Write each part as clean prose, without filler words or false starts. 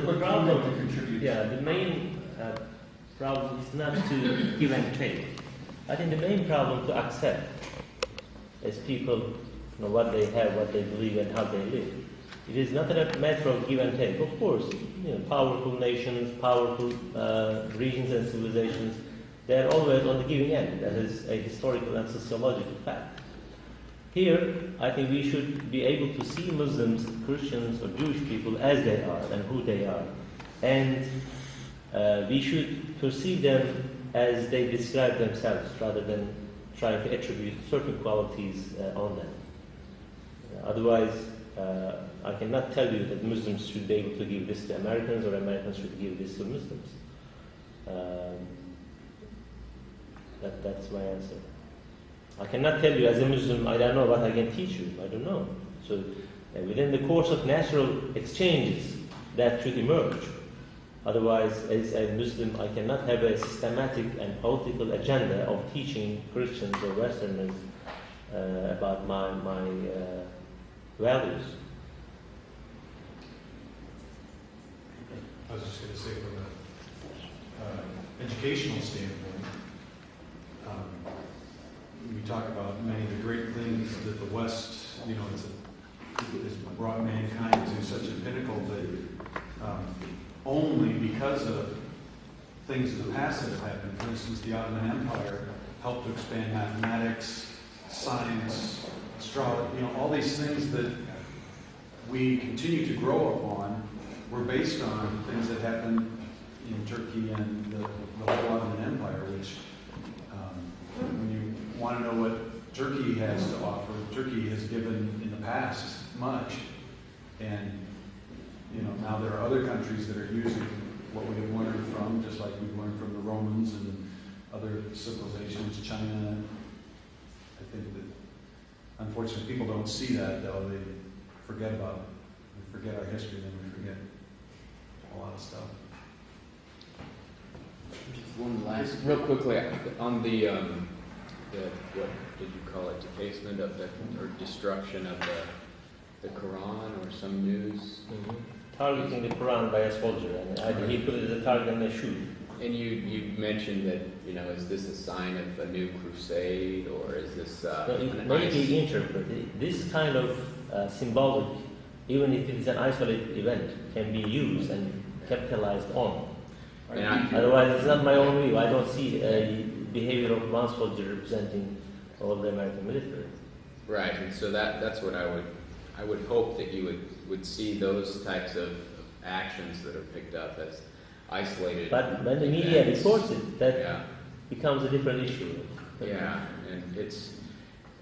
the problem to contribute. Yeah, the main problem is not to give and take. I think the main problem to accept as people what they have, what they believe, and how they live. It is not a matter of give and take. Of course, powerful nations, powerful regions and civilizations, they are always on the giving end. That is a historical and sociological fact. Here, I think we should be able to see Muslims, Christians, or Jewish people as they are and who they are. And we should perceive them as they describe themselves rather than trying to attribute certain qualities on them. Otherwise, I cannot tell you that Muslims should be able to give this to Americans or Americans should give this to Muslims. That's my answer. I cannot tell you as a Muslim, I don't know what I can teach you. I don't know. So within the course of natural exchanges, that should emerge. Otherwise, as a Muslim, I cannot have a systematic and political agenda of teaching Christians or Westerners about my values. I was just going to say, from an educational standpoint, we talk about many of the great things that the West, has brought mankind to such a pinnacle, but only because of things in the past that have happened. For instance, the Ottoman Empire helped to expand mathematics, science, astrology, all these things that we continue to grow upon were based on things that happened in Turkey and the whole Ottoman Empire, which, when you want to know what Turkey has to offer, Turkey has given in the past much, and now there are other countries that are using what we have learned from, just like we've learned from the Romans and other civilizations, China. I think that, unfortunately, people don't see that, though. They forget about it. We forget our history, then we forget a lot of stuff. Just one last, real quickly, on the what did you call it, defacement of or destruction of the Quran or some news? Mm-hmm. Targeting the Quran by a soldier, and he put it as a target and a shoot. And you mentioned that, is this a sign of a new crusade, or is this it may be interpreted. This kind of symbolic, even if it is an isolated event, can be used and capitalized on. Otherwise, it's not my own view. I don't see a behavior of one soldier representing all the American military. Right, and so that's what I would hope that you would see those types of actions that are picked up as isolated. But when the media reports it, that becomes a different issue. Yeah, and it's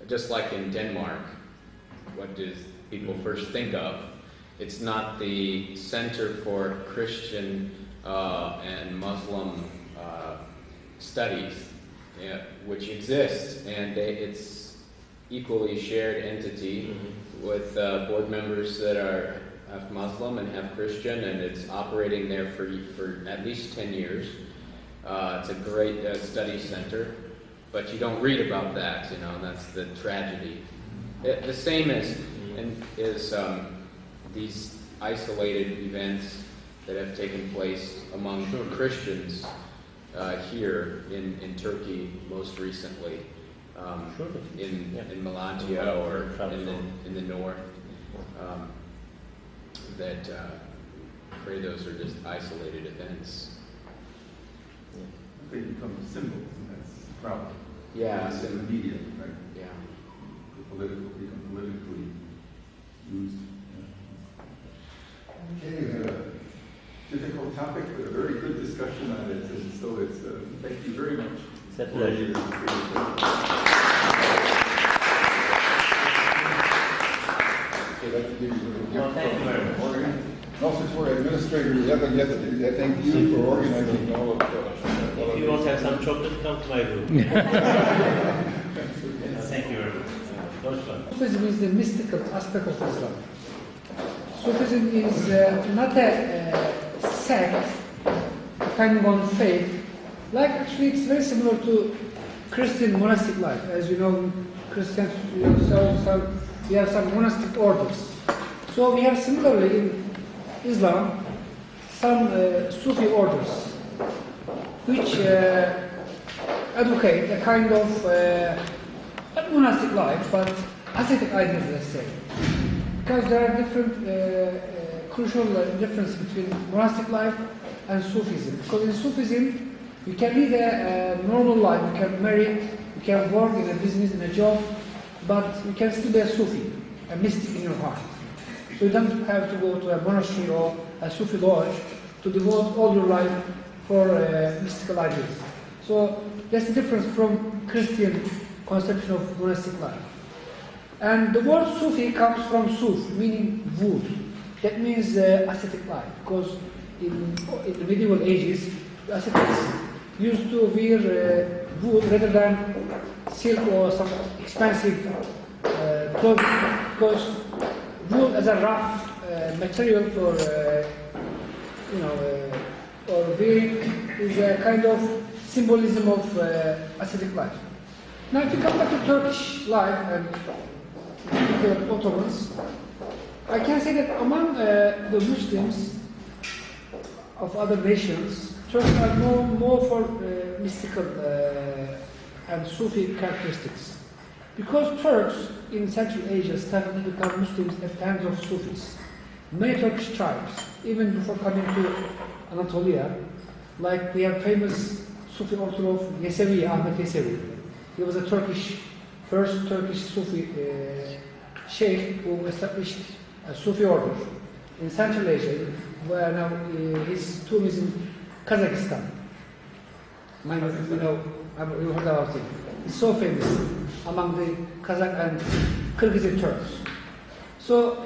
just like in Denmark. What do people first think of? It's not the Center for Christian and Muslim Studies, which exists, and it's equally shared entity with board members that are half Muslim and half Christian, and it's operating there for at least 10 years. It's a great study center, but you don't read about that, and that's the tragedy. The same as these isolated events that have taken place among Christians here in Turkey most recently, in Malatya or in the north. That I pray those are just isolated events. They become symbols, and that's the problem. Yeah, in the media, right? Yeah. Become politically used. Okay, we had a difficult topic, but a very good discussion on it, and so thank you very much. It's a pleasure. Thank you very much. Also, for Administrator Yevon, thank you for organizing all of If you want to have some chocolate, come to my room. Thank you very much. Sufism is the mystical aspect of Islam. Sufism is not a sect depending on faith. Like, actually, it's very similar to Christian monastic life. As you know, Christians, we have some monastic orders. So we have similarly in Islam some Sufi orders which advocate a kind of not monastic life, but ascetic ideas, let's say. Because there are different crucial differences between monastic life and Sufism. Because in Sufism, you can lead a normal life, you can marry, you can work in a business, in a job, but you can still be a Sufi, a mystic in your heart. So you don't have to go to a monastery or a Sufi lodge to devote all your life for mystical ideas. So that's the difference from Christian conception of monastic life. And the word Sufi comes from Suf, meaning wood. That means ascetic life, because in the medieval ages, the ascetics used to wear wood rather than silk or some expensive clothes, because wood as a rough material for or wearing is a kind of symbolism of ascetic life. Now, if you come back to Turkish life and the Ottomans, I can say that among the Muslims of other nations, Turks are more for mystical and Sufi characteristics. Because Turks in Central Asia started to become Muslims at the hands of Sufis. Many Turkish tribes, even before coming to Anatolia, like we have famous Sufi order of Yesevi, Ahmet Yesevi. He was a first Turkish Sufi sheikh who established a Sufi order in Central Asia, where now his tomb is in Kazakhstan. You heard about him. He's so famous among the Kazakh and Kyrgyz Turks. So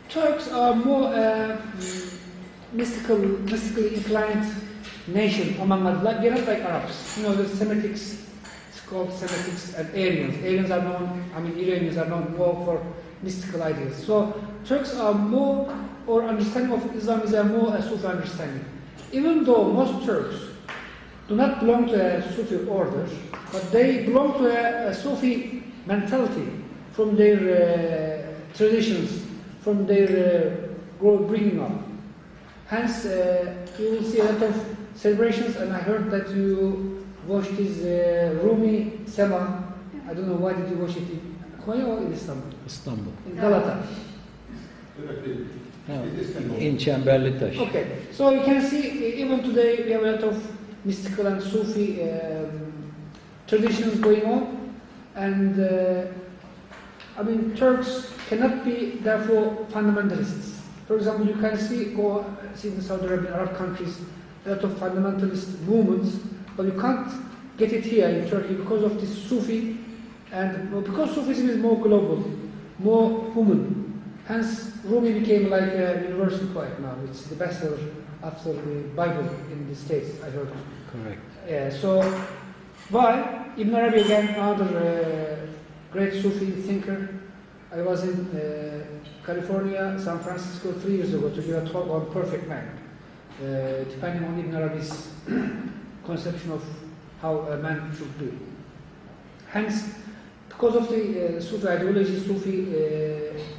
Turks are more mystically inclined nation among us. Like, they're not like Arabs. The Semitics, it's called Semitics, and Aryans. Iranians are known more for mystical ideas. So Turks are more, or understanding of Islam is a more a Sufi understanding. Even though most Turks do not belong to a Sufi order, but they belong to a Sufi mentality from their traditions, from their bringing up. Hence, you will see a lot of celebrations, and I heard that you watched his Rumi Sema. I don't know, why did you watch it in Konya or in Istanbul? İstanbul. In Galata. In Çemberlitaş. Okay, so you can see even today we have a lot of mystical and Sufi traditions going on, and Turks cannot be therefore fundamentalists. For example, you can see in Saudi Arabian Arab countries a lot of fundamentalist movements, but you can't get it here in Turkey because of this Sufi, and because Sufism is more global, more human. Hence, Rumi became like a universal poet now. It's the bestseller after the Bible in the States, I heard. Correct. So, why? Ibn Arabi, again, another great Sufi thinker. I was in California, San Francisco 3 years ago to give a talk on perfect man, depending on Ibn Arabi's conception of how a man should be. Hence, because of the Sufi ideology, Sufi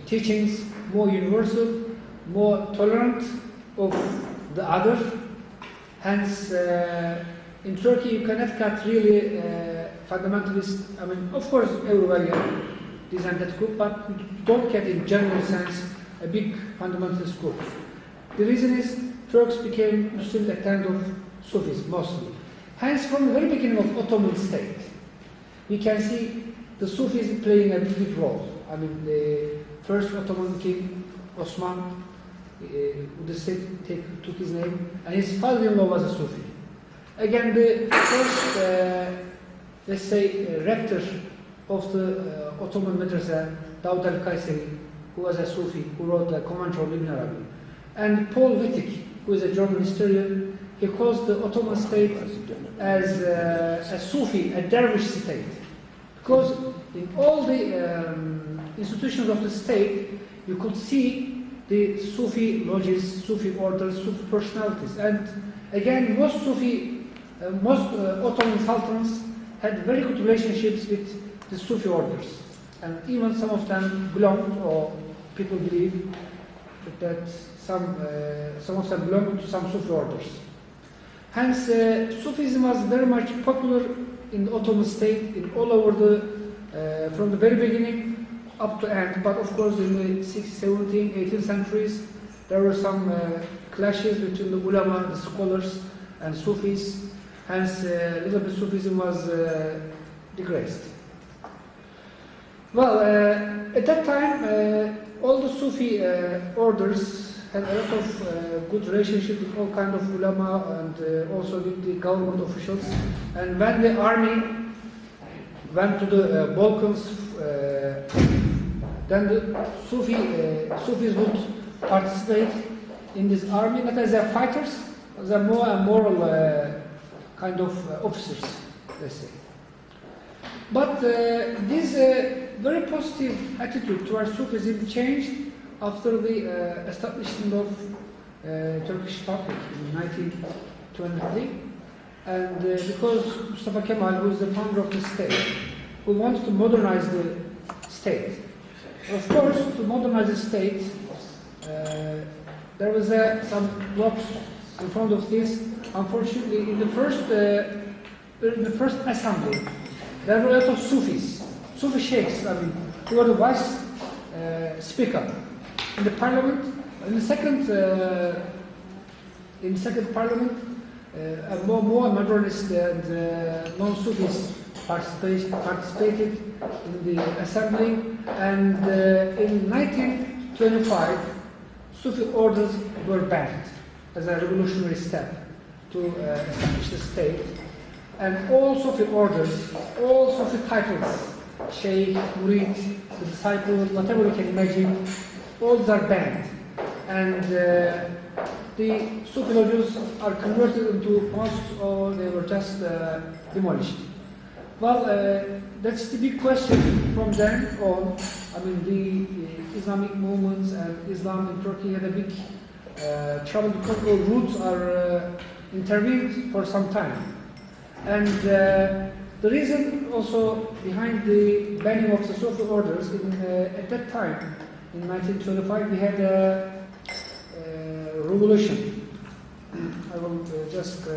teachings, more universal, more tolerant of the other. Hence, in Turkey, you cannot get really fundamentalist. Of course, everywhere you have this and that group, but you don't get in general sense a big fundamentalist group. The reason is Turks became Muslims at the hand of Sufis mostly. Hence, from the very beginning of Ottoman state, we can see the Sufis playing a big role. The first Ottoman king, Osman, the state took his name, and his father-in-law was a Sufi. Again, the first, let's say, rector of the Ottoman Madrasa, Daud al-Kayseri, who was a Sufi, who wrote the commentary on Ibn Arabi. And Paul Wittig, who is a German historian, he calls the Ottoman state as a Sufi, a dervish state. Because in all the institutions of the state, you could see the Sufi lodges, Sufi orders, Sufi personalities. And again, most Ottoman sultans had very good relationships with the Sufi orders. And even some of them belonged, or people believe, that some of them belonged to some Sufi orders. Hence, Sufism was very much popular in the Ottoman state, in all over from the very beginning up to end. But of course, in the 16th, 17th, 18th centuries, there were some clashes between the ulama, the scholars, and Sufis. Hence, a little bit Sufism was disgraced. Well, at that time, all the Sufi orders had a lot of good relationship with all kind of ulama and also with the government officials. And when the army went to the Balkans, then the Sufis would participate in this army, not as fighters, as a more moral kind of officers, let's say. But this very positive attitude towards Sufism changed after the establishment of Turkish Republic in 1923, and because Mustafa Kemal, who is the founder of the state, who wanted to modernize the state. Of course, to modernize the state, there was some blocks in front of this. Unfortunately, in the first assembly, there were a lot of Sufis, Sufi sheikhs, who were the vice speaker in the parliament. In the second parliament, more modernists and non-Sufis participated in the assembly, and in 1925, Sufi orders were banned as a revolutionary step to establish the state. And all Sufi orders, all Sufi titles, Sheikh, Murid, the disciple, whatever you can imagine, all these are banned. And the Sufi lodges are converted into mosques or they were just demolished. Well, that's the big question from then on. The Islamic movements and Islam in Turkey had a big trouble because the roots are intervened for some time. And the reason also behind the banning of the Sufi orders, at that time, in 1925, we had a revolution. I will just...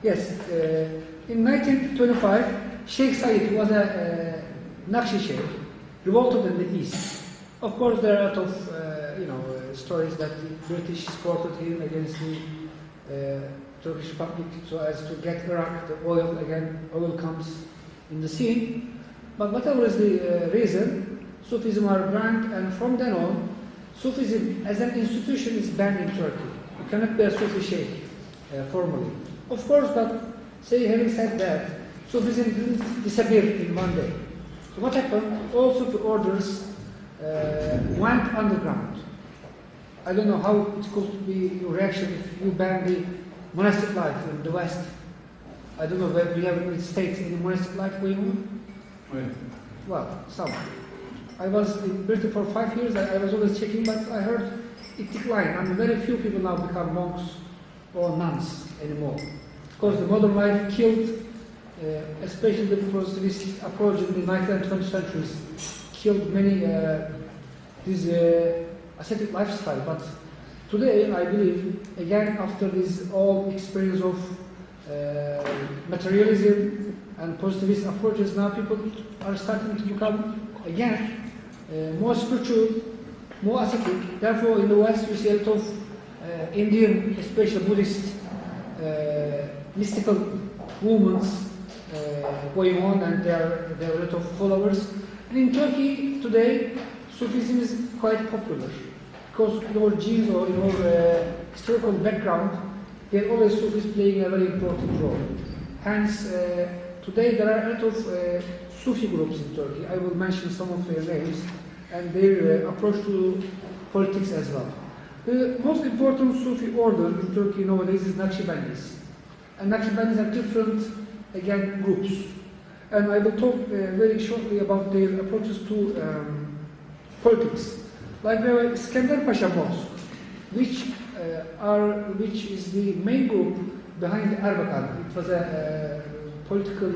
Yes, in 1925, Sheikh Said, who was a Naqshi Sheikh, revolted in the east. Of course, there are a lot of stories that the British supported him against the Turkish Republic so as to get Iraq, the oil again. Oil comes in the scene. But whatever is the reason, Sufism are banned, and from then on, Sufism as an institution is banned in Turkey. You cannot be a Sufi Sheikh formally. Of course, but having said that, Sufism didn't disappear in one day. So what happened? All Sufi orders went underground. I don't know how it could be your reaction if you ban the monastic life in the West. I don't know whether we have in the States any monastic life going on. When? Well, some. I was in Britain for 5 years. I was always checking, but I heard it declined. Very few people now become monks or nuns anymore. Because the modern life killed, especially the positivist approach in the 19th and 20th centuries, killed many this ascetic lifestyle. But today, I believe, again, after this all experience of materialism and positivist approaches, now people are starting to become, again, more spiritual, more ascetic. Therefore, in the West, we see a lot of Indian, especially Buddhist, mystical movements going on, and there are a lot of followers. And in Turkey today, Sufism is quite popular because in our genes or in our historical background, there are always Sufis playing a very important role. Hence, today there are a lot of Sufi groups in Turkey. I will mention some of their names and their approach to politics as well. The most important Sufi order in Turkey nowadays is Naqshbandis. And Naqshbandis are different, again, groups. And I will talk very shortly about their approaches to politics. Like the Iskender Pasha Mosque, which is the main group behind Erbakan. It was a political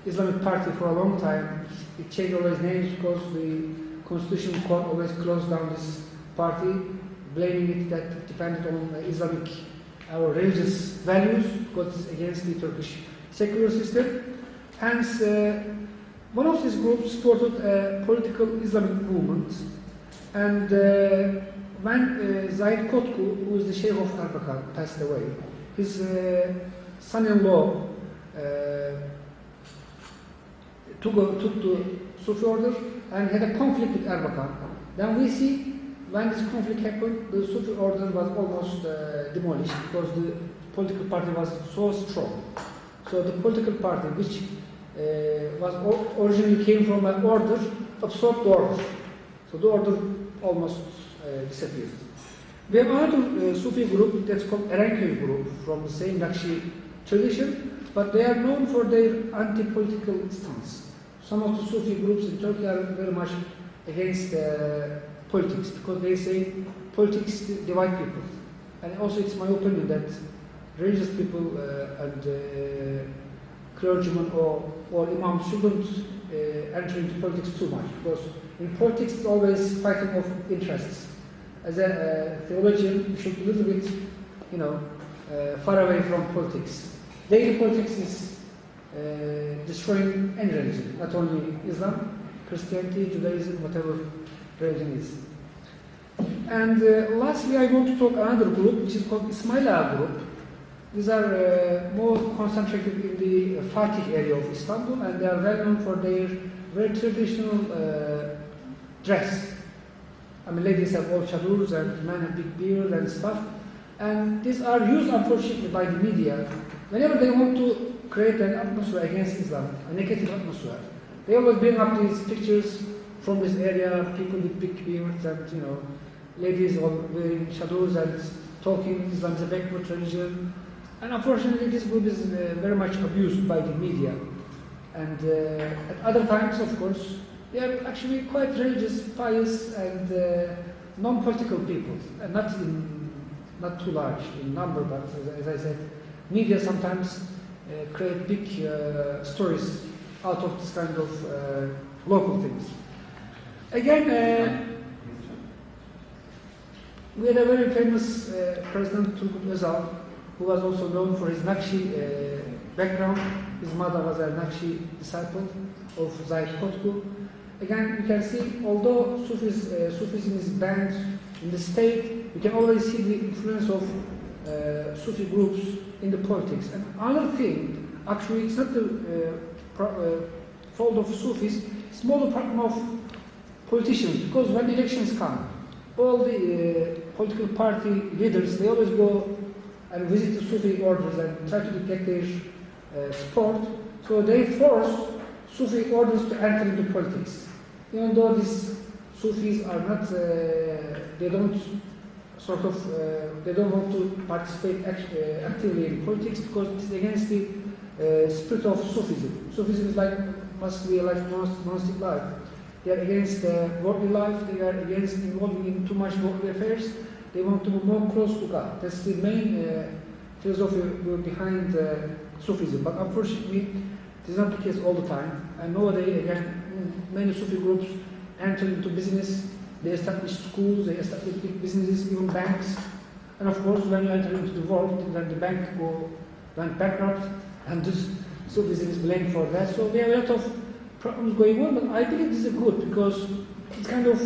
Islamic party for a long time. It changed always names because the Constitutional Court always closed down this party, blaming it that it depended on Islamic or religious values because it's against the Turkish secular system. Hence, one of these groups supported a political Islamic movement. And when Zahid Kotku, who is the Sheikh of Erbakan, passed away, his son-in-law took the Sufi order and had a conflict with Erbakan. Then we see when this conflict happened, the Sufi order was almost demolished because the political party was so strong. So the political party, which was originally came from an order, absorbed the order. So the order almost disappeared. We have another Sufi group that's called Erenköy group from the same Nakshi tradition, but they are known for their anti-political stance. Some of the Sufi groups in Turkey are very much against politics because they say politics divide people. And also it's my opinion that religious people and clergymen or imams shouldn't enter into politics too much because in politics it's always fighting of interests. As a theologian, you should be a little bit, far away from politics. Daily politics is destroying any religion, not only Islam, Christianity, Judaism, whatever religion is. And lastly, I want to talk another group, which is called Ismaila group. These are more concentrated in the Fatih area of Istanbul, and they are well known for their very traditional dress. I mean, ladies have all chadors and men have big beard and stuff. And these are used, unfortunately, by the media. Whenever they want to create an atmosphere against Islam, a negative atmosphere, they always bring up these pictures from this area, people with big beards and, ladies all wearing chadors and talking Islam is a backward religion. And unfortunately, this group is very much abused by the media. And at other times, of course, they are actually quite religious, pious, and non-political people, and not too large in number, but as I said, media sometimes create big stories out of this kind of local things. Again, we had a very famous President Turgut Özal, who was also known for his Nakshi background. His mother was a Nakshi disciple of Zahid Kotku. Again, you can see, although Sufism is banned in the state, you can always see the influence of Sufi groups in the politics. And another thing, actually, it's not the fault of Sufis, it's more the problem of politicians, because when the elections come, all the political party leaders, they always go and visit the Sufi orders and try to get their support. So they force Sufi orders to enter into politics. Even though these Sufis are not, they don't want to participate actively in politics because it's against the spirit of Sufism. Sufism is must be a monastic life. They are against worldly life. They are against involving in too much worldly affairs. They want to be more close to God. That's the main philosophy behind Sufism. But unfortunately, this is not the case all the time. And nowadays, again, many Sufi groups enter into business. They establish schools. They establish big businesses, even banks. And of course, when you enter into the world, then the bank went bankrupt, and this Sufism is blamed for that. So we have a lot of problems going on. But I believe this is good because it's kind of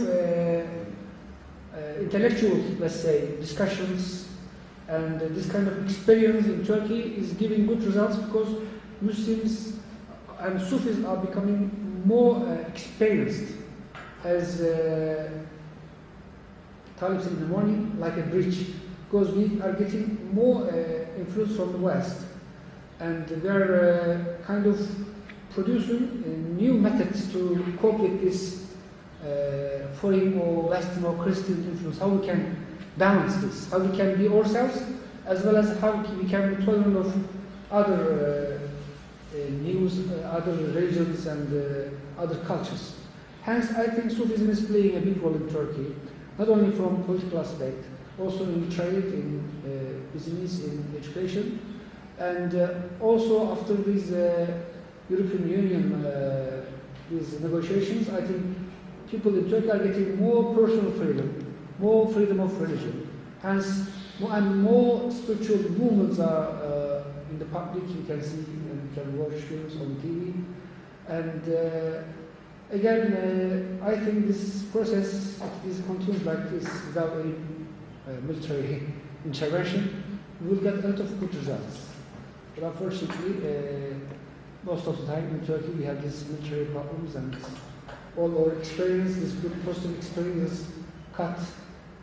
intellectual, let's say, discussions, and this kind of experience in Turkey is giving good results because Muslims and Sufis are becoming more experienced as Talib said in the morning, like a bridge, because we are getting more influence from the West, and we are kind of producing new methods to cope with this foreign or Western or Christian influence, how we can balance this, how we can be ourselves, as well as how we can be tolerant of other other religions and other cultures. Hence, I think Sufism is playing a big role in Turkey, not only from political aspect, also in trade, in business, in education. And also after these European Union these negotiations, I think people in Turkey are getting more personal freedom, more freedom of religion. Hence, more spiritual movements are in the public. You can see and you can watch films on TV. And again, I think this process, if this continues like this without any military intervention, we will get a lot of good results. But unfortunately, most of the time in Turkey we have these military problems, and all our experience, this good positive experience, is cut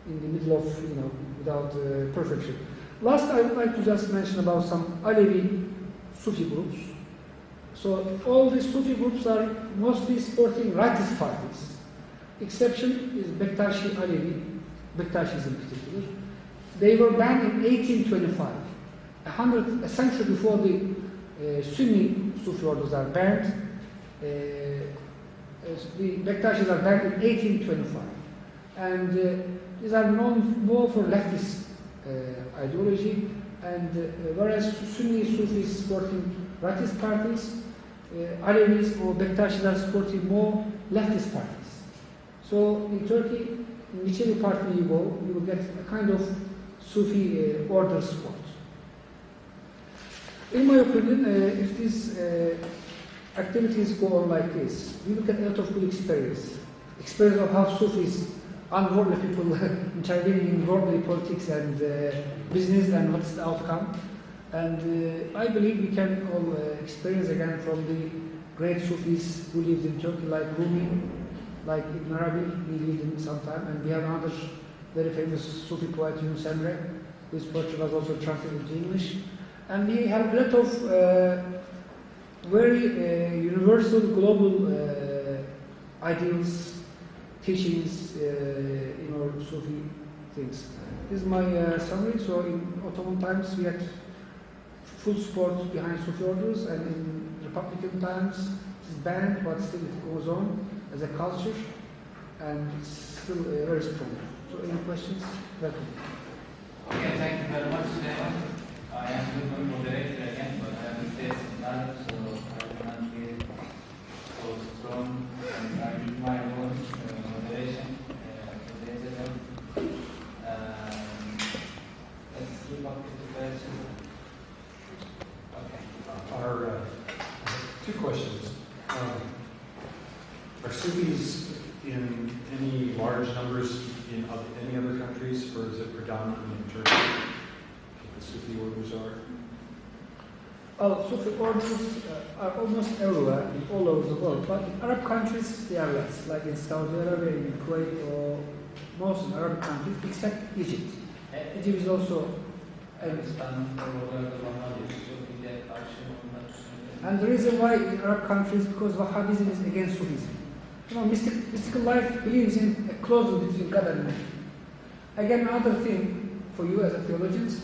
in the middle of, without perfection. Last, I would like to just mention about some Alevi Sufi groups. So all these Sufi groups are mostly supporting rightist parties. Exception is Bektashi Alevi, Bektashis in particular. They were banned in 1825, a century before the Sunni Sufi orders are banned. The Bektashis are banned in 1825. And these are known more for leftist ideology, and whereas Sunni Sufis supporting rightist parties, Alevis or Bektashis are supporting more leftist parties. So in Turkey, in whichever party you go, you will get a kind of Sufi order support. In my opinion, if these activities go on like this, we will get a lot of good experience of how Sufis, unworldly people intervening in worldly politics and business, and what's the outcome. And I believe we can all experience again from the great Sufis who lived in Turkey, like Rumi, like Ibn Arabi, he lived in some time, and we have another very famous Sufi poet, Yunus Emre, whose poetry was also translated into English. And we have a lot of very universal, global ideals, teachings in our Sufi things. This is my summary. So in Ottoman times we had full support behind Sufi orders, and in Republican times it's banned, but still it goes on as a culture, and it's still very strong. So any questions? Welcome. Okay, thank you very much, Süleyman. I am the moderator again, but I am the test so I will not be so strong, and I need my own moderation. Let's keep up with the question. Okay. Two questions. Are Sufis in any large numbers in any other countries, or is it predominantly in Turkey? The Sufi orders are? Well, Sufi orders are almost everywhere, all over the world, but in Arab countries they are less, like in Saudi Arabia, in Kuwait, or most Arab countries, except Egypt. Egypt is also and the reason why in Arab countries, because Wahhabism is against Sufism. Mystical life believes in a closeness between God and man. Again, another thing for you as a theologians,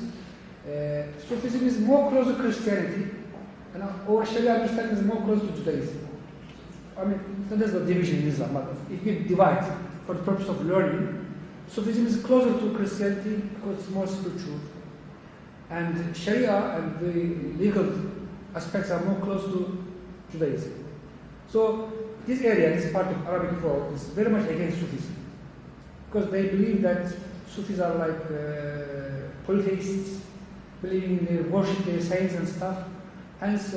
Sufism is more close to Christianity, and our Sharia understanding is more close to Judaism. I mean, there's no division in Islam, but if you divide for the purpose of learning, Sufism is closer to Christianity because it's more spiritual. And Sharia and the legal aspects are more close to Judaism. So this area, this part of Arabic world, is very much against Sufism, because they believe that Sufis are like polytheists, believing they worship their saints and stuff. Hence,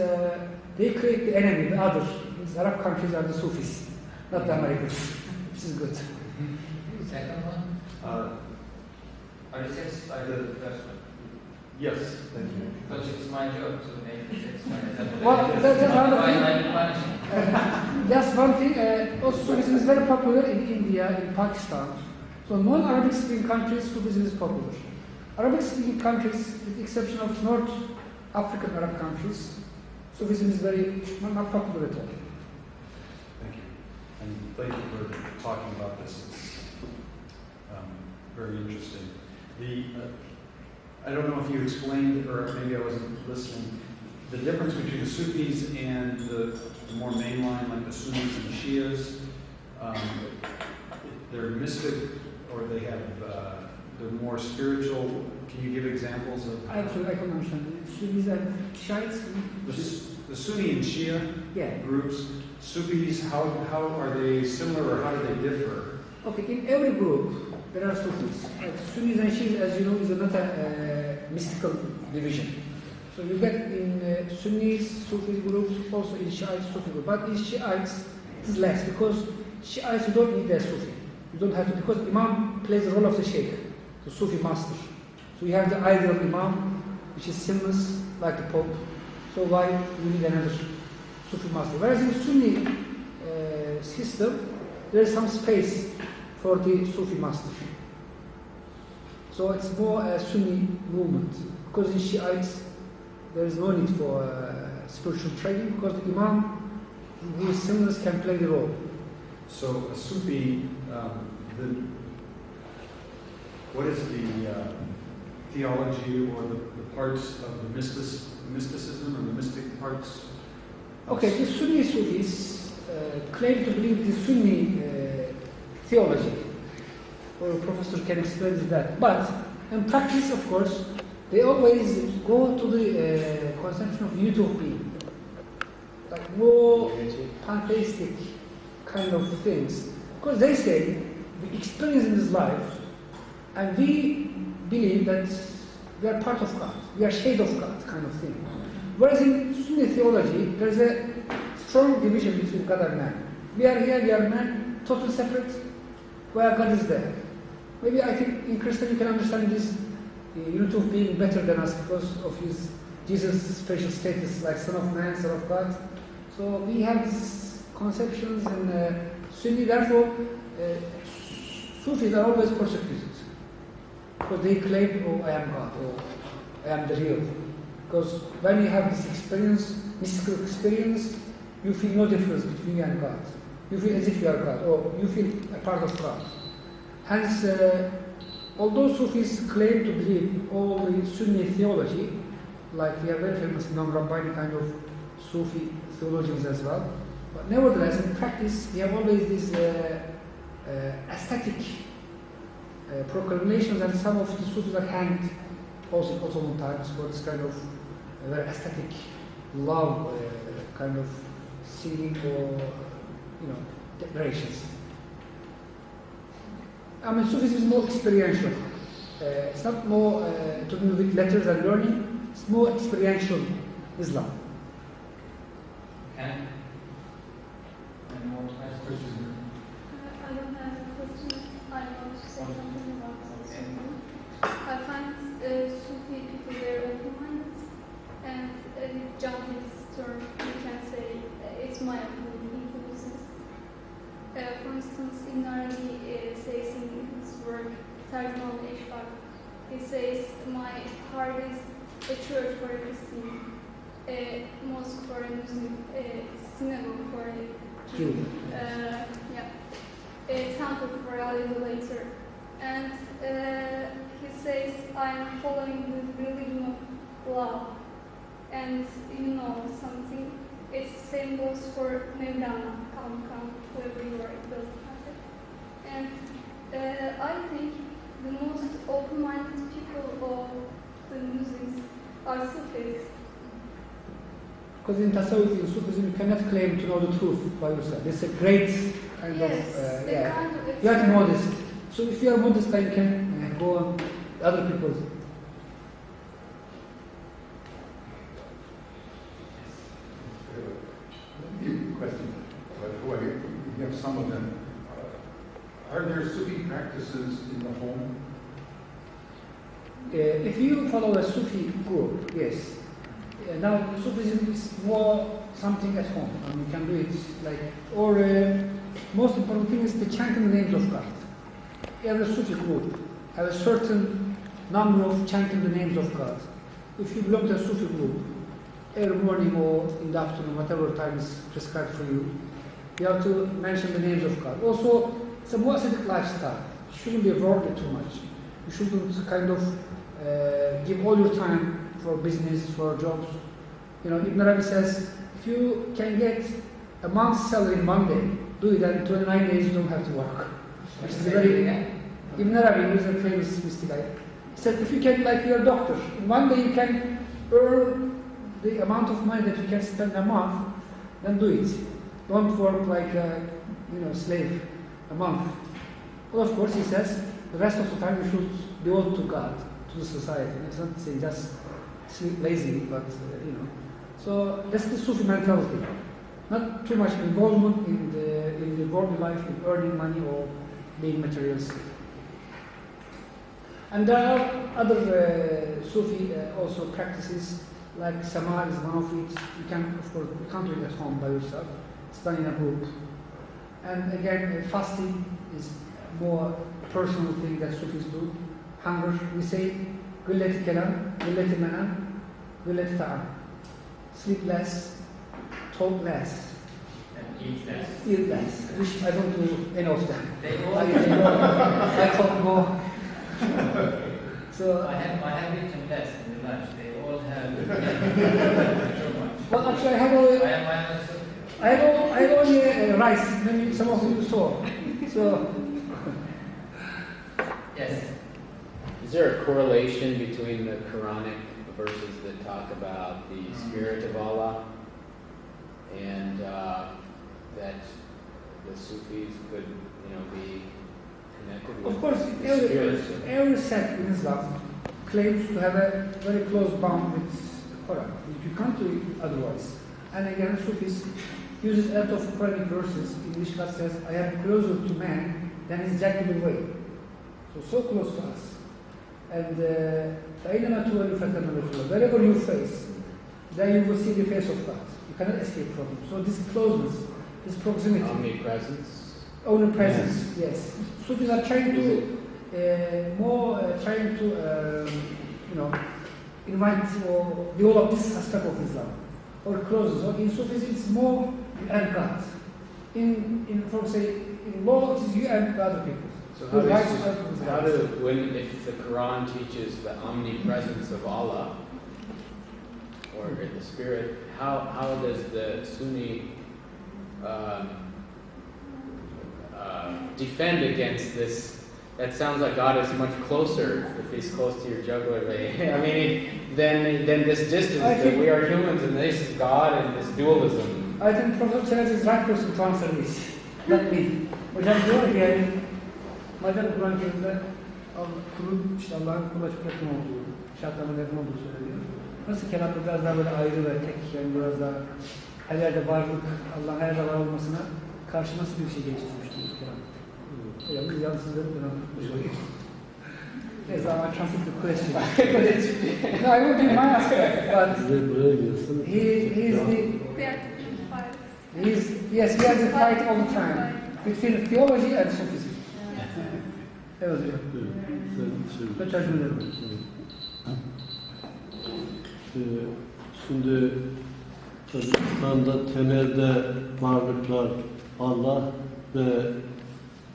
they create the enemy, the other. These Arab countries are the Sufis, not the Americans, which is good. Second one? Are you satisfied with the first one? Yes, thank you. Because it's my job to make you satisfied. Well, that's another thing. Why you punishing? That's one thing. Also, Sufism is very popular in India, in Pakistan. So non-Arabic speaking countries, Sufism is popular. Arabic speaking countries, with the exception of North African Arab countries, Sufism is very not popular at all. Thank you. And thank you for talking about this. It's very interesting. I don't know if you explained, or maybe I wasn't listening, the difference between the Sufis and the more mainline, like the Sunnis and Shias. They're mystic, or they have the more spiritual. Can you give examples of I can understand. Sunnis and Shiites. the Sunni and Shia Yeah. groups? Sufis, how are they similar or how do they differ? Okay, in every group there are Sufis. Sunnis and Shiites, as you know, is not a mystical division. So you get in Sunnis, Sufi groups, also in Shiites, Sufi groups. But in Shiites, it is less because Shiites you don't need a Sufi. You don't have to, because Imam plays the role of the Sheikh, the Sufi master. So you have the ideal Imam, which is sinless, like the Pope. So why you need another Sufi master? Whereas in Sunni system, there is some space for the Sufi master. So it's more a Sunni movement. Because in Shiites, there is no need for spiritual training, because the Imam who is sinless can play the role. So a Sufi, what is the theology or the parts of the mysticism or the mystic parts? Okay, the Sunni Sufis claim to believe the Sunni theology, or Professor can explain that. But in practice, of course, they always go to the conception of unity of being, like more pantheistic kind of things. Because they say we experience in this life, and we believe that we are part of God, we are shade of God, kind of thing. Whereas in Sunni theology, there is a strong division between God and man. We are here, we are man, totally separate, where God is there. Maybe I think in Christian you can understand this unity of being better than us because of his Jesus' special status, like Son of Man, Son of God. So we have these conceptions in Sunni, therefore Sufis are always persecuted. Because they claim, oh, I am God, or I am the real. Because when you have this experience, mystical experience, you feel no difference between you and God. You feel as if you are God, or you feel a part of God. Hence, although Sufis claim to believe all the Sunni theology, like we are very famous non-Rabbani kind of Sufi theologians as well, but nevertheless, in practice, we have always these aesthetic proclamations, and some of the Sufis are hanged also in Ottoman times for this kind of very aesthetic love kind of singing or declarations. I mean, Sufism is more experiential. It's not more to do with letters and learning. It's more experiential Islam. Okay. Any more questions? I don't have a question. I want to say something about Sufi. I find Sufi people very open-minded, and jump this term, you can say it's my opinion, influences. For instance, Ibn Arabi says in his work, Tercüman Eşbak, he says, my heart is a church for a Christian, a mosque for a Muslim, a synagogue for a Jew, a temple for a idolater. And he says, I am following the religion of love. And you know something, it's same goes for Mevlana, whoever you are, it doesn't matter. And I think the most open-minded people of the Muslims are Sufis. Because in Tasawwuf, in Sufism, you cannot claim to know the truth by yourself. It's a great kind Kind of you are modest. So if you are modest, then you can go on other people. Question. Well, you have some of them. Are there Sufi practices in the home? If you follow a Sufi group, yes. Now, Sufism is more something at home. I mean, you can do it like, or most important thing is the chanting the names of God. Every Sufi group have a certain number of chanting the names of God. If you belong to a Sufi group, every morning or in the afternoon, whatever time is prescribed for you, you have to mention the names of God. Also, it's a more ascetic lifestyle. You shouldn't be worldly too much. You shouldn't kind of give all your time for business, for jobs. Ibn Arabi says, if you can get a month's salary in one day, do it, and 29 days you don't have to work. Which is a very Ibn Arabi, who is a famous mystic guy, said if you can, like you're a doctor, in one day you can earn the amount of money that you can spend a month, then do it. Don't work like a slave a month. Well, of course, he says the rest of the time you should devote to God, to the society. It's not saying just sleep lazy, but So that's the Sufi mentality. Not too much involvement in the worldly life, in earning money or being materialistic. And there are other Sufi also practices, like Sama is one of it. You can, of course, you can't do it at home by yourself. It's done in a group. And again, fasting is more personal thing that Sufis do. Hunger, we say, gullet kelam, gullet manam, gullet ta'am. Sleep less, talk less. And eat less. Eat less, which I don't do any of them. They all I talk more. So I have eaten less in the lunch. They all have so much. well, actually, I have only I am I had only rice. Maybe some of you saw. So yes. Is there a correlation between the Quranic verses that talk about the Spirit of Allah and that the Sufis could, be connected with of course, the Spirit? every sect in Islam claims to have a very close bond with the Quran. You can't do it otherwise. And again, Sufis uses a lot of Quranic verses in which God says, "I am closer to man than his jagged way." So close to us. And wherever you face, then you will see the face of God. You cannot escape from him. So this closeness, this proximity, omnipresence, yes. Sufis are trying to invite or develop this aspect of Islam, or closeness. So in Sufis, it's more you and God. In law, it is you and other people. So if the Quran teaches the omnipresence of Allah or the Spirit, how does the Sunni defend against this? That sounds like God is much closer if He's close to your jugular vein. I mean, than this distance that we are humans and this is God and this dualism. I think Professor Cherez is the right person to answer this, not me. Hocam diyor ki, madem Kur'an-ı Kerim'de kulun, Allah'ın kula çok yakın olduğu, şartlarına yakın olduğu söyleniyor. Nasıl kelamda biraz daha böyle ayrı ve tek, yani biraz daha her yerde varlık, Allah'ın her yerde var olmasına karşı nasıl bir şey geliştirmiştir kelam? Hocam yansızlığı Yes, I will translate the question. No, I will give my aspect, but he has a fight all the time between theology and Sufism. Evet hocam. Ben tercüme ederim. Şimdi İslam'da temelde varlıklar Allah ve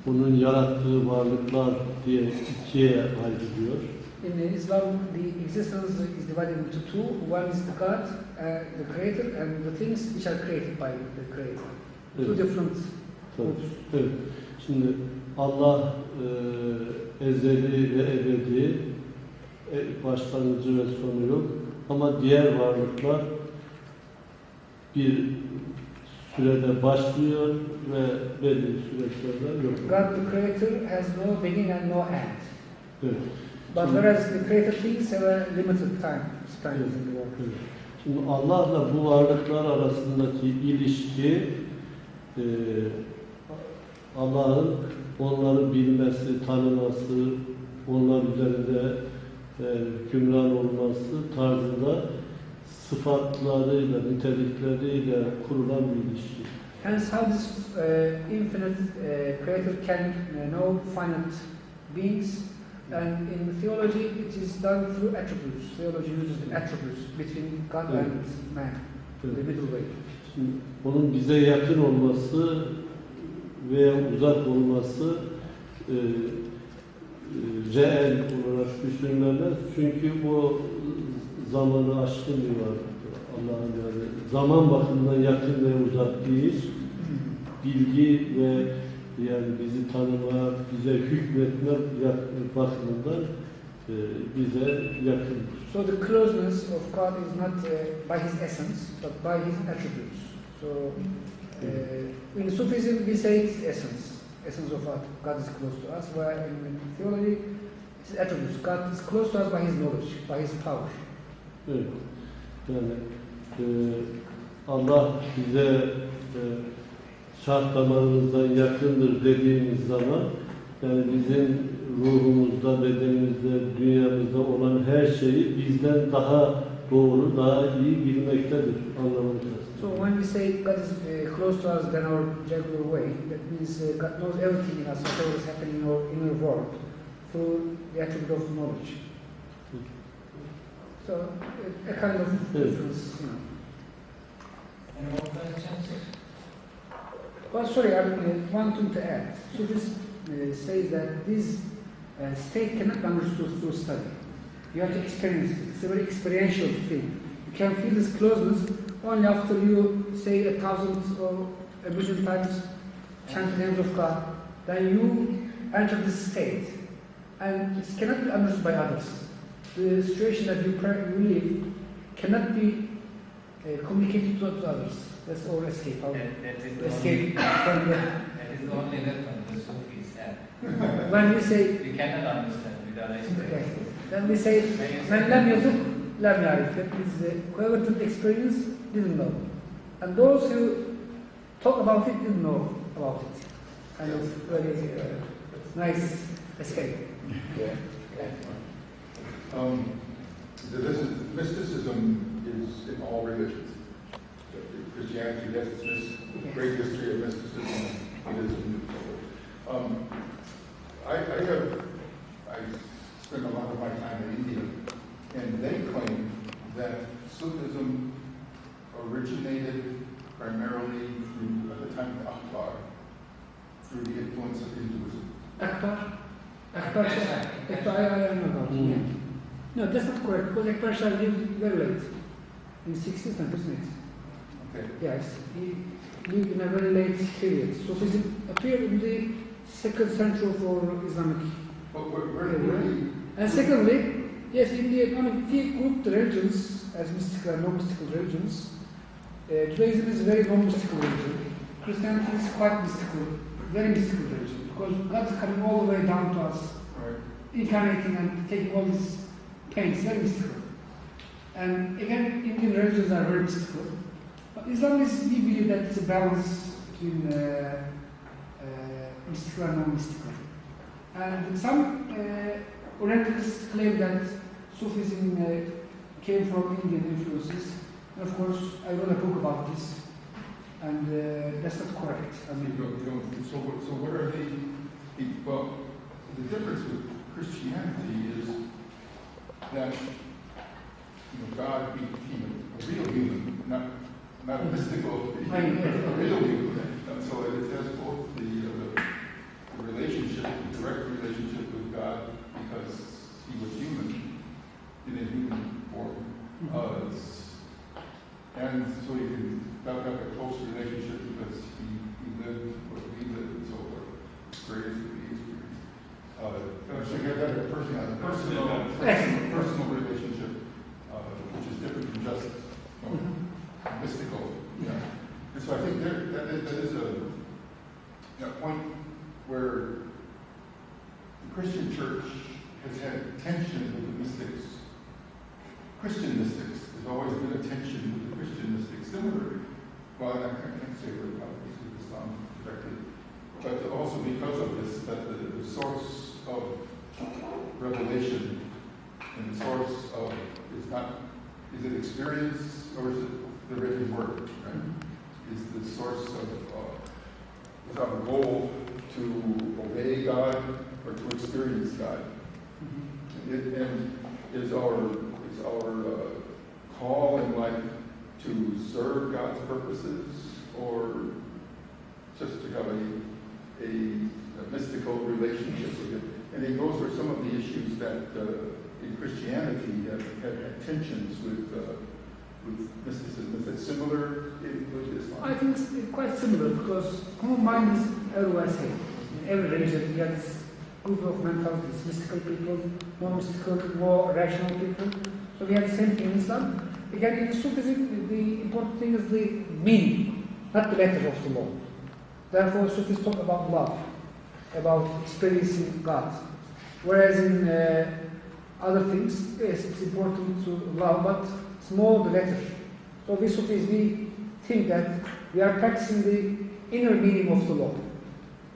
bunun yarattığı varlıklar diye ikiye ayrılıyor. In Islam, the existence is divided into two. One is the God, the Creator, and the things which are created by the Creator. Evet. Two different groups. Evet. Şimdi Allah ezeli ve ebedi, başlangıcı ve sonu yok. Ama diğer varlıklar bir sürede başlıyor ve belli süreçlerde yok. God, the Creator, has no beginning and no end. Evet. But whereas the created things have a limited time spent in the world. Evet. Şimdi Allah'la bu varlıklar arasındaki ilişki Allah'ın onları bilmesi, tanıması, onlar üzerinde hükümran olması tarzında sıfatlarıyla, nitelikleriyle kurulan bir ilişki. Hence, how this infinite Creator can know finite beings, and in theology it is done through attributes. Theology uses the attributes between God and man, the middle way. Şimdi onun bize yakın olması veya uzak olması reel olarak düşünülemez. Çünkü o zamanı aşkın bir varlıktır. Allah'ın yani zaman bakımından yakın ve uzak değil. Bilgi ve yani bizi tanıma, bize hükmetme bakımından bize yakındır. So the closeness of God is not by His essence, but by His attributes. So in Sufism we say it's essence of God is close to us, while in theology it's attributes. God is close to us by His knowledge, by His power. Evet. Yani Allah bize şah damarımızdan yakındır dediğimiz zaman yani bizim ruhumuzda, bedenimizde, dünyamızda olan her şeyi bizden daha doğru, daha iyi bilmektedir anlamında. So when we say God is close to us than our regular way, that means God knows everything in us, whatever is happening in our inner world, through the attribute of knowledge. So a kind of difference, you know. Any more questions? Well, sorry, I one thing to add. So this says that this state cannot be understood through study. You have to experience it. It's a very experiential thing. You can feel this closeness only after you say 1,000 or 1,000,000 times chant the names of God. Then you enter this state. And it cannot be understood by others. The situation that you live cannot be communicated to others. That's our escape. Our escape from the... That is the only weapon the Sufis have. When we say... We cannot understand without experience. Then we say, "Man lam yaduk, lam yarif." That means whoever took experience didn't know, and those who talk about it didn't know about it. Kind of very nice escape. Yeah. Mysticism is in all religions. Christianity has its great history of mysticism. Buddhism. I spend a lot of my time in India, and they claim that Sufism originated primarily at the time of Akbar, through the influence of Hinduism. Akbar, I know about it. Yeah. No, that's not correct, because Akbar Shah lived very late, in 16th century, isn't it? Okay. Yes, he lived in a very late period. Sufism appeared in the 2nd century for Islamic. And secondly, yes, India, if you group the religions as mystical and non-mystical religions, Judaism is a very non-mystical religion. Christianity is quite mystical, very mystical religion, because God is coming all the way down to us, incarnating and taking all these pains, very mystical. And again, Indian religions are very mystical. But Islam is, we believe that it's a balance between mystical and non-mystical. And some Orientalists claim that Sufism came from Indian influences. And of course, I wrote a book about this, and that's not correct. So what are they? Well, the difference with Christianity is that God became a real human, not a mystical, a real human. And so it has both the relationship, the direct relationship with God, because he was human in a human form. And so you can have a close relationship because he lived what we lived and so forth. Greatest that we experienced. So you have a personal relationship, which is different from just mystical. Yeah. And so I think that is a point where the Christian church has had tension with the mystics. Christian mystics. There's always been a tension with the Christian mystics. Similar, well, I can't say we're about Islam directly, but also because of this, that the source of revelation and the source of is it experience or is it the written word? Right? Is the source of is our goal to obey God or to experience God? And is our call in life to serve God's purposes or just to have a mystical relationship with Him? And those are some of the issues that in Christianity have had tensions with mysticism. Is that similar with Islam? I think it's quite similar because human mind is everywhere same. In every religion, you have this group of mentalities, mystical people, more mystical, more rational people. So we have the same thing in Islam. Again, in Sufism, the important thing is the meaning, not the letter of the law. Therefore, Sufis talk about love, about experiencing God. Whereas in other things, yes, it's important to love, but it's more the letter. So we Sufis, we think that we are practicing the inner meaning of the law,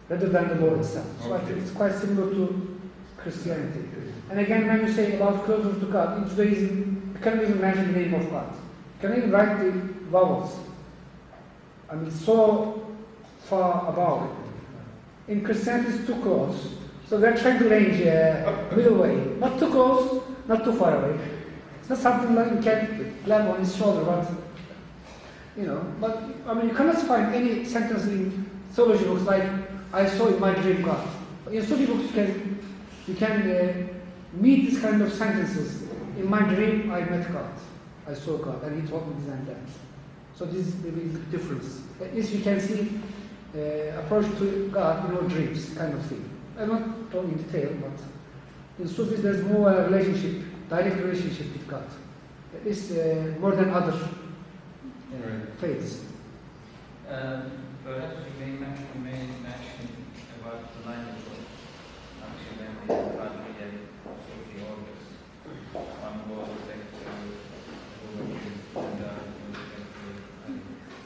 rather than the law itself. So I think it's quite similar to Christianity. And again, when you say about closer to God, in Judaism, you can't even mention the name of God. You can't even write the vowels. I mean, so far above. In Christianity, it's too close. So we're trying to arrange a middle way. Not too close, not too far away. It's not something like you can land on his shoulder, but, you know, but, I mean, you cannot find any sentence in theology books like, I saw in my dream God. But in Sufi books, you can meet this kind of sentences. In my dream, I met God. I saw God, and He told me this and that. So this is the big difference. At least you can see approach to God in our dreams, kind of thing. I'm not talking in detail, but in Sufis there's more a relationship, direct relationship with God. At least more than other faiths. Perhaps you may mention about the language of Naqshbandi and Qadri and Sufi orders. One was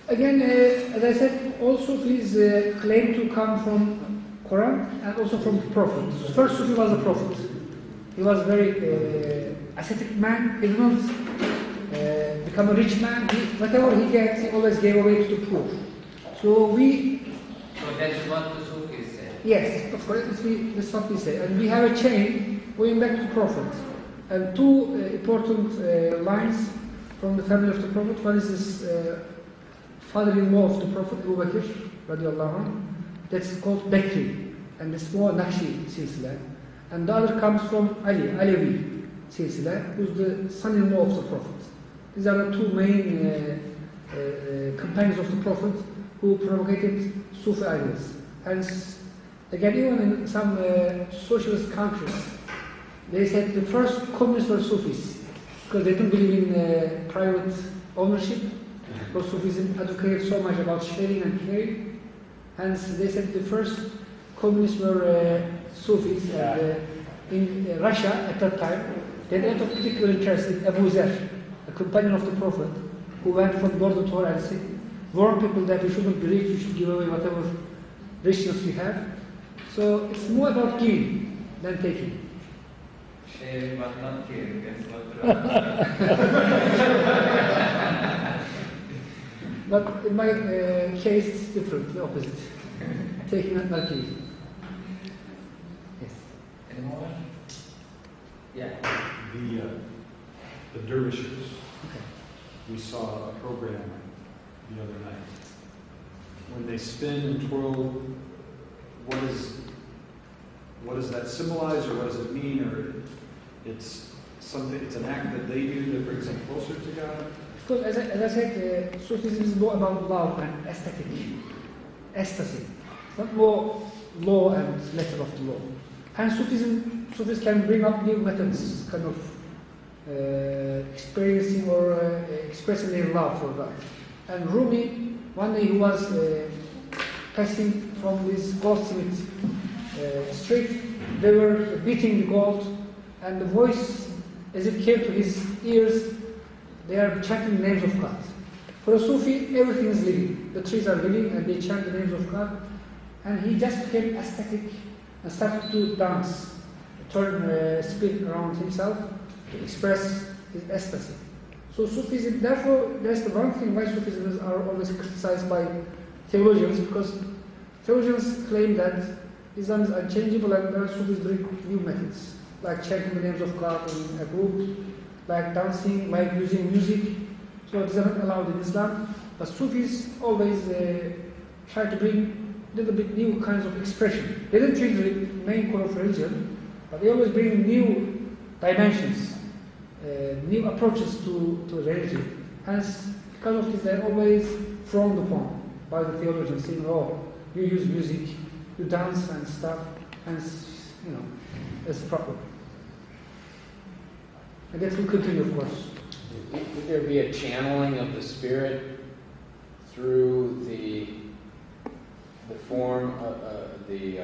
Again, as I said, all Sufis claim to come from Quran and also from the Prophet. First Sufi was a prophet. He was a very ascetic man. He did not become a rich man. Whatever he gets, he always gave away to the poor. So that's what the Sufis say. Yes, of course, that's what we say. And we have a chain going back to the Prophet. And two important lines from the family of the Prophet. One is this father-in-law of the Prophet, Abu Bakr, radiallahu anhu. That's called Bakri, and it's more Naqshi silsila. And the other comes from Ali, Alevi silsila, who's the son-in-law of the Prophet. These are the two main companions of the Prophet who propagated Sufi ideas. Hence, again, even in some socialist countries, they said the first communists were Sufis, because they didn't believe in private ownership. Because Sufism advocated so much about sharing and caring. Hence, they said the first communists were Sufis. And, in Russia at that time, they had a lot of particular interest in Abu Zar, a companion of the Prophet, who went from door to door and warned people that you shouldn't be rich, you should give away whatever richness you have. So it's more about giving than taking. Sharing but not caring, that's what But in my case, it's different, the opposite. Taking and not giving. Yes. Any more? Yeah. The dervishes. We saw a program the other night. When they spin and twirl, what does that symbolize, or what does it mean, or it's something? It's an act that they do that brings them closer to God. Because as I said, Sufism is more about love and aesthetic, ecstasy. It's not more law and letter of the law. And Sufis can bring up new methods, kind of experiencing or expressing their love for God. And Rumi, one day he was passing from this goldsmith street. They were beating the gold, and the voice, as it came to his ears, they are chanting the names of God. For a Sufi, everything is living. The trees are living, and they chant the names of God. And he just became aesthetic and started to dance, spin around himself to express his ecstasy. So Sufism, therefore, that's the one thing why Sufism are always criticized by theologians, because theologians claim that Islam is unchangeable and there Sufis bring new methods, like chanting the names of God in a group, like dancing, like using music. So these are not allowed in Islam. But Sufis always try to bring a little bit new kinds of expression. They don't change the main core of religion, but they always bring new dimensions, new approaches to religion. Hence, because of this, they're always frowned upon by the theologians, saying, oh, You use music, you dance and stuff, and it's proper. And that will continue, of course. Would there be a channeling of the Spirit through the form, the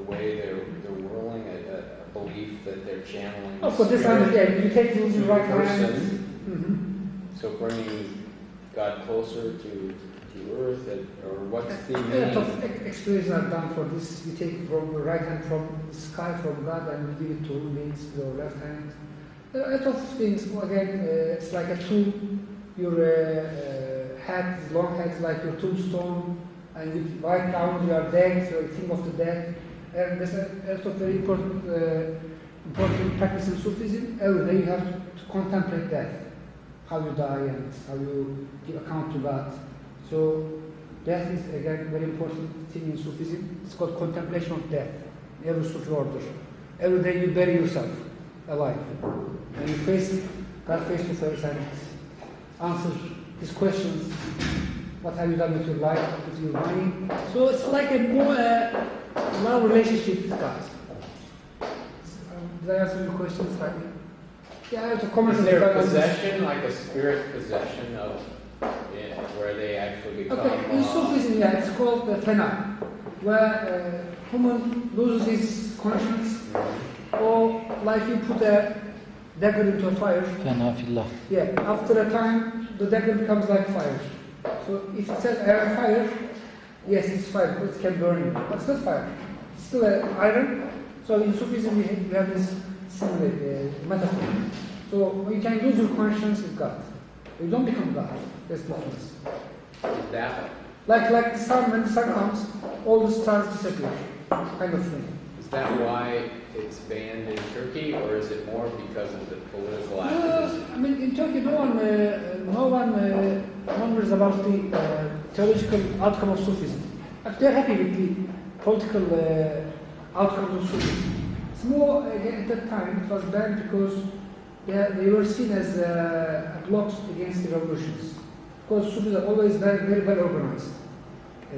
way they're whirling, a belief that they're channeling? Of course, this time, you take the right hand. So bringing God closer to earth, or what's the A meaning? lot of experiences are done for this. You take from the right hand from the sky, from God, and you give it to means your left hand. There are a lot of things. Again, it's like a tool. Your hat, long hat, is like your tombstone, and you write down your dead, so you think of the dead. And there's a lot of very important practice in Sufism. Every day you have to contemplate death, how you die and how you give account to God. So death is again a very important thing in Sufism. It's called contemplation of death. In every Sufi order. Every day you bury yourself alive. And you face God face to face and answer his questions. What have you done with your life, with your money? So it's like a more love relationship with God. Did I answer your questions slightly? Yeah, I have to comment. Is there a possession, like a spirit possession of where they actually become? Okay, in Sufism, it's called fena, where human loses his conscience, or like you put a dagger into a fire. Fena fillah. Yeah, after a time, the dagger becomes like fire. So if it says fire, yes, it's fire, but it can burn you. But it's not fire. It's still iron. So in Sufism, we have this similar metaphor. So you can lose your conscience with God. You don't become God. That's the difference. That Like the sun, when the sun comes, all the stars disappear. Kind of thing. is that why it's banned in Turkey, or is it more because of the political activism? I mean, in Turkey, no one wonders about the theological outcome of Sufism. They're happy with the political outcome of Sufism. It's more, again, at that time, it was banned because they were seen as blocks against the revolutions. Because Sufis are always very well organized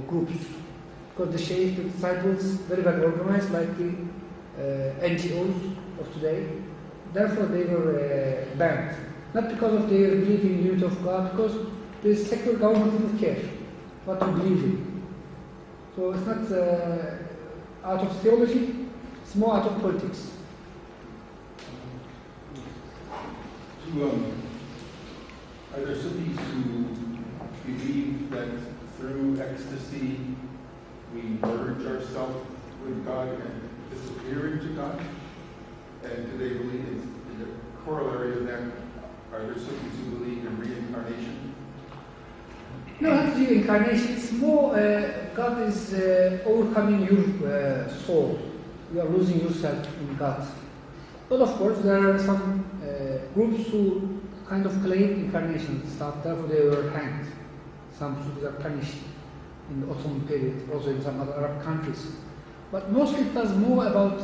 groups. Because the Shaykh, the disciples, very well organized, like the NGOs of today. Therefore, they were banned. Not because of their belief in the unity of God, because the secular government didn't care what to believe in. So it's not out of theology, it's more out of politics. Are there Sufis who believe that through ecstasy we merge ourselves with God and disappear into God? And do they believe in the corollary of that? Are there Sufis who believe in reincarnation? No, not reincarnation. It's more God is overcoming your soul. You are losing yourself in God. But of course, there are some groups who kind of claim incarnation stuff. Therefore, they were hanged. Some Sufis are punished in the Ottoman period, also in some other Arab countries. But mostly it was more about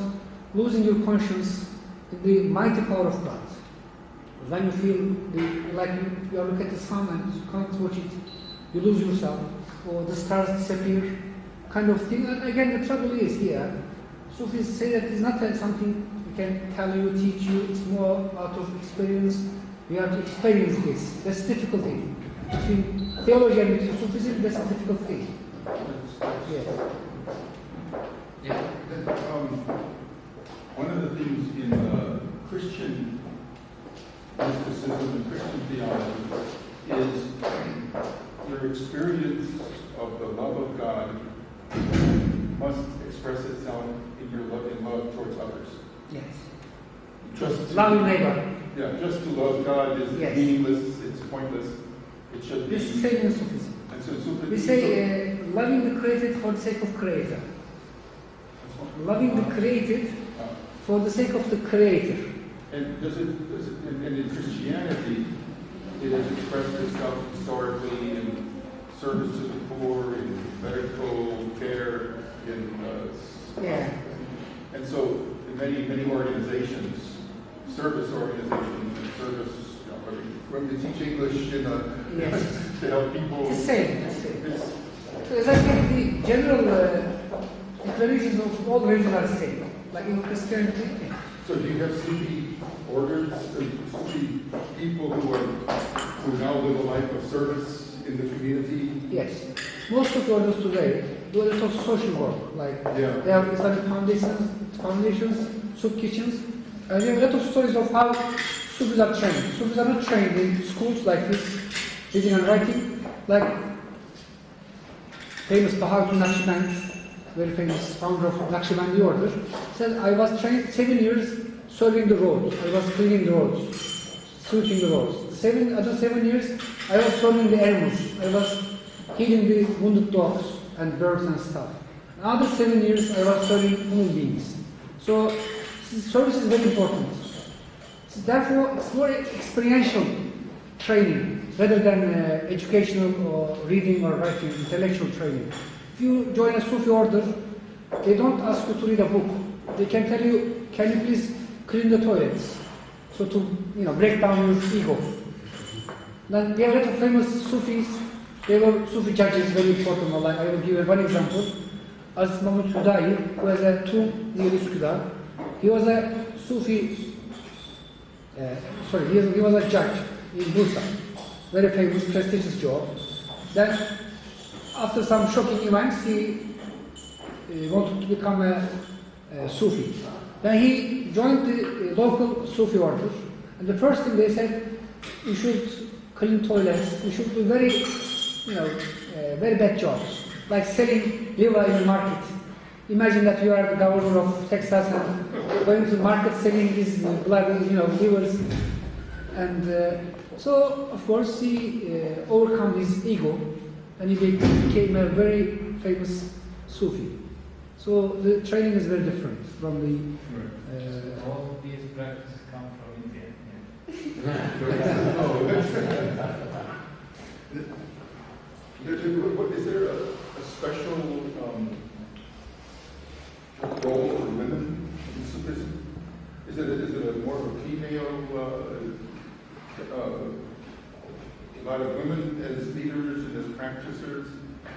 losing your conscience in the mighty power of God. When you feel like you look at the sun and you can't watch it, you lose yourself, or the stars disappear, kind of thing. And again, the trouble is here, Sufis say that it's not something we can tell you, teach you, it's more out of experience. We have to experience this. That's the difficult thing. Between theology and between Sufism, that's a difficult thing. Yeah. One of the things in Christian mysticism and Christian theology is your experience of the love of God must express itself in your love towards others. Yes. Just Love your neighbor. Yeah, just to love God is meaningless, it's pointless. It should be. This is the same in Sufism. And so Sufism, We say loving the created for the sake of Creator. Loving the created for the sake of the Creator. And and in Christianity, it has expressed itself historically in service to the poor, in medical care, in and so in many organizations, service organizations, and service. When you teach English to help people. It's the same. So as I said, the general declarations of all religions are the same. Like in Christianity. So do you have Sufi orders, Sufi people who now live a life of service in the community? Yes. Most of the orders today do a lot of social work. Like they have Islamic foundations, soup kitchens, and we have a lot of stories of how Sufis are trained. Sufis are not trained in schools like this, reading and writing, like famous Bahauddin Naqshband, very famous founder of Naqshbandi order, said, I was trained 7 years serving the roads. I was cleaning the roads, sweeping the roads. Other 7 years, I was serving the animals. I was healing the wounded dogs and birds and stuff. Another 7 years, I was serving human beings. So, service is very important. So therefore, it's more experiential training rather than educational or reading or writing, intellectual training. If you join a Sufi order, they don't ask you to read a book. They can tell you, can you please clean the toilets? So to break down your ego. Then we have a lot of famous Sufis. They were Sufi judges, very important. I will give you one example. Aziz Mahmud Hudai, who has a tomb near Üsküdar. He was a Sufi, he was a judge in Bursa. Very famous, prestigious job. Then, after some shocking events, he wanted to become a Sufi. Then he joined the local Sufi order. And the first thing they said, you should clean toilets, you should do very, very bad jobs, like selling liver in the market. Imagine that you are the governor of Texas and going to the market selling these blood, livers. And so, of course, he overcome his ego and he became a very famous Sufi. So the training is very different from the... all of these practices come from India. Is there a special role for women in Sufism? Is it a more of a female, a lot of women as leaders and as practitioners?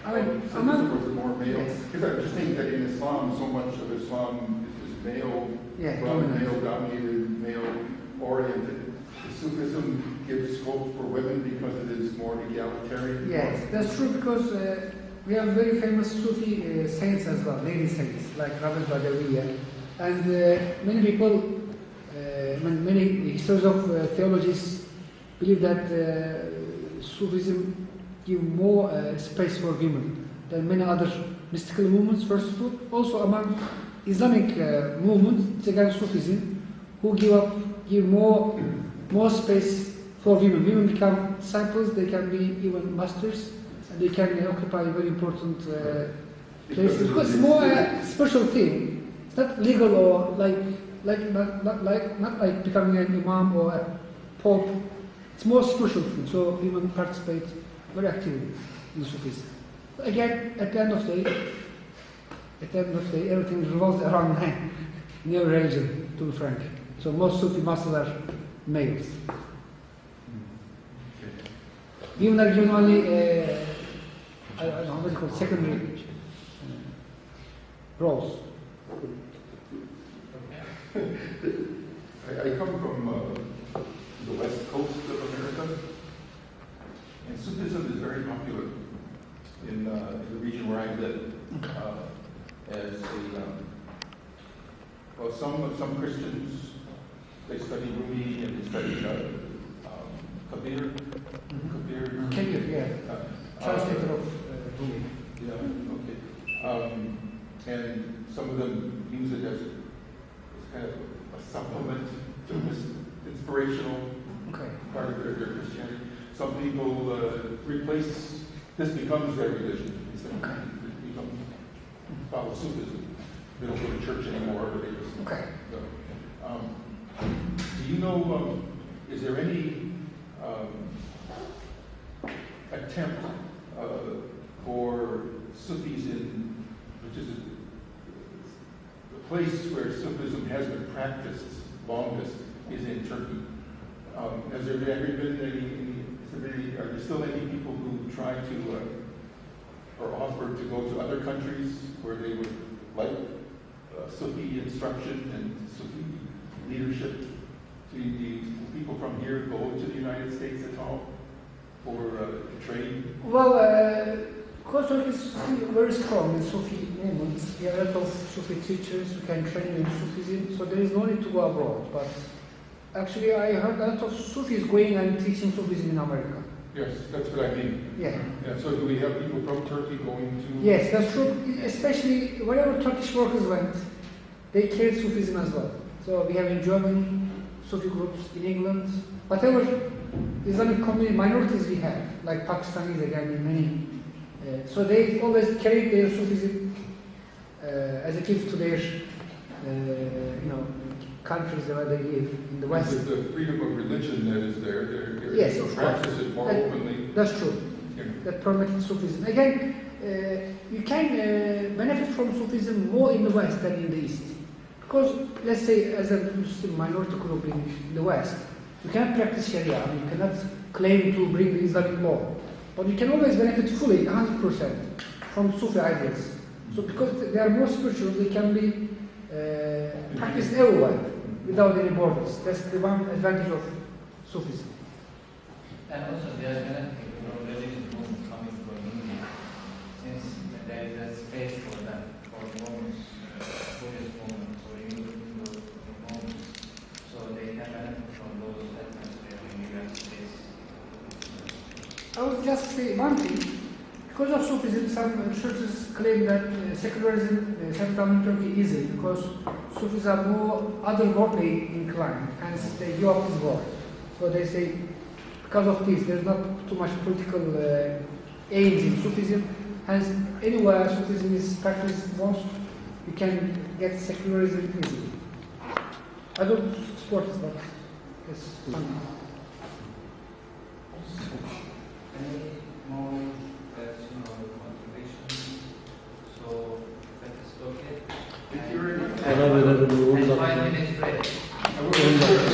I mean, or is it more male? Because I just think that in Islam, so much of Islam is male, male-dominated, male-oriented. Sufism gives scope for women because it is more egalitarian. Yes, that's true because we have very famous Sufi saints as well, lady saints, like Rabbi Badawiya. And many people, many historians of theologists believe that Sufism give more space for women than many other mystical movements, first of all. Also among Islamic movements, again Sufism, who give more space for women. Women become disciples, they can be even masters, and they can occupy very important places. Because it's more a spiritual thing. It's not legal or not like becoming an imam or a pope. It's more spiritual thing. So women participate very actively in Sufism. Again, at the end of the day, everything revolves around man, no religion, to be frank. So most Sufi masters are males. Women are given only, I don't know what you call it, secondary roles. I come from the west coast of America, and Sufism is very popular in the region where I live. As some Christians, they study Rumi and they study Kabir. Kabir, yeah. Translator of Rumi. Yeah, okay. And some of them use it as kind of a supplement to this inspirational part of their Christianity. Some people replace, this becomes their religion. They become follow Sufism. They don't go to church anymore, but they just go. Do you know, is there any attempt for Sufis which is the place where Sufism has been practiced longest is in Turkey. Has there ever been are there still any people who try to or offer to go to other countries instruction and Sufi leadership? Do people from here go to the United States at all for training? Well, Kosovo is very strong in Sufi movements. We have a lot of Sufi teachers who can train in Sufism, so there is no need to go abroad. But actually, I heard a lot of Sufis going and teaching Sufism in America. Yes, that's what I mean. Yeah. Yeah, so do we have people from Turkey going to? Yes, that's true. Especially wherever Turkish workers went, they carried Sufism as well. So we have in Germany, Sufi groups, in England, whatever Islamic community minorities we have, like Pakistanis again, in many. So they always carried their Sufism as a gift to their, countries where they live in the West. With the freedom of religion that is there, they're Yes, able of to course. practice it more openly. That's true. Yeah. That permitted Sufism. Again, you can benefit from Sufism more in the West than in the East. Because, let's say, as a Muslim minority group in the West, you cannot practice Sharia, you cannot claim to bring the Islamic law. But you can always benefit fully, 100%, from Sufi ideas. So because they are more spiritual, they can be practiced everywhere without any borders. That's the one advantage of Sufism. And also there are benefits from religious movements coming from India, since there is a space for them, for movements, Buddhist movements or Hindu movements, so they can benefit from those atmosphere in the United States. I would just say one thing. Because of Sufism, some researchers claim that secularism settled down in Turkey easily because Sufis are more otherworldly inclined, hence they give up this world. So they say, because of this, there's not too much political aims in Sufism, hence anywhere Sufism is practiced most, you can get secularism easily. I don't support this, but it's fun. Any more question or contribution? So that is okay. Thank you very much. Ara verelim. And 10 5 dakika. minutes break. I will-